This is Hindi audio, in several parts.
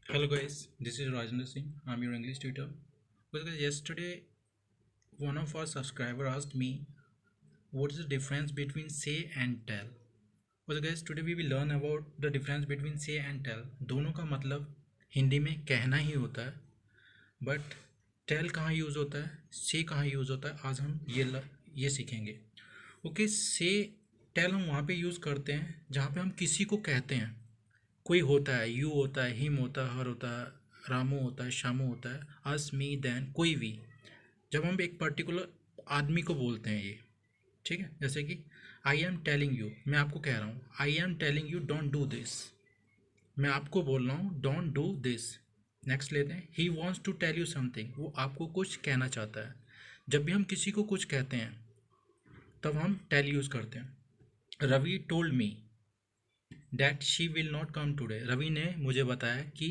Hello guys, this is Rajendra Singh. I'm your English tutor. Well, guys, yesterday one of our subscriber asked me what is the difference between say and tell. Well, guys, today we will learn about the difference between say and tell. दोनों का मतलब हिंदी में कहना ही होता है, बट टेल कहाँ यूज़ होता है, से कहाँ यूज़ होता है, आज हम ये सीखेंगे. ओके, से टेल हम वहाँ पे यूज़ करते हैं जहाँ पे हम किसी को कहते हैं. कोई होता है, यू होता है, हिम होता है, हर होता है, रामू होता है, शामू होता है, अस, मी, देन, कोई भी. जब हम एक पर्टिकुलर आदमी को बोलते हैं ये, ठीक है. जैसे कि आई एम टेलिंग यू, मैं आपको कह रहा हूँ I am telling you don't do this. मैं आपको बोल रहा हूँ डोंट डू दिस. नेक्स्ट लेते हैं, he wants to tell you something, वो आपको कुछ कहना चाहता है. जब भी हम किसी को कुछ कहते हैं तब हम टेल यूज़ करते हैं. Ravi told me that she will not come today, Ravi ने मुझे बताया कि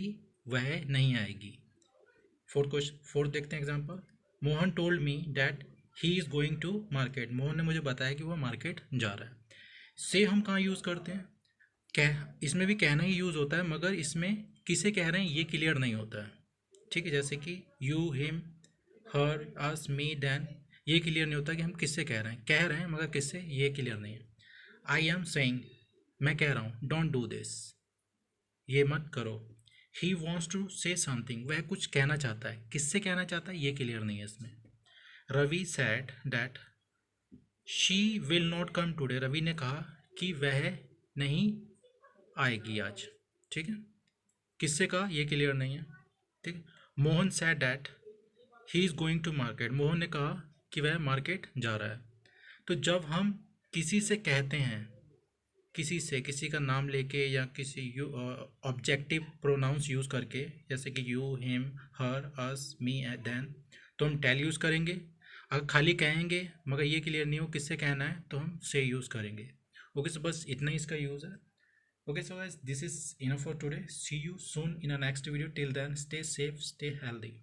वह नहीं आएगी. फोर्थ देखते हैं example. Mohan told me that he is going to market, Mohan ने मुझे बताया कि वह मार्केट जा रहा है. से हम कहाँ यूज़ करते हैं, कह, इसमें भी कहना ही यूज़ होता है, मगर इसमें किसे कह रहे हैं ये क्लियर नहीं होता है. ठीक है, जैसे कि you, him, her, us, me, then, ये क्लियर नहीं होता कि हम किससे कह रहे हैं मगर किससे ये क्लियर नहीं है. आई एम सेइंग, मैं कह रहा हूँ डोंट डू दिस, ये मत करो. He wants to say something, वह कुछ कहना चाहता है, किससे कहना चाहता है ये क्लियर नहीं है इसमें. Ravi said that she will not come today, Ravi ने कहा कि वह नहीं आएगी आज. ठीक है, किससे कहा ये क्लियर नहीं है. ठीक है. Mohan said that he is going to market, Mohan ने कहा कि वह मार्केट जा रहा है. तो जब हम किसी से कहते हैं, किसी से किसी का नाम लेके या किसी ऑब्जेक्टिव प्रोनाउंस यूज़ करके, जैसे कि you, him, her, us, me, then, तो हम टेल यूज़ करेंगे. अगर खाली कहेंगे मगर ये क्लियर नहीं हो किससे कहना है तो हम से यूज़ करेंगे. ओके, सो बस इतना ही इसका यूज़ है. Okay, so guys, this is enough for today. See you soon in a next video. Till then, stay safe, stay healthy.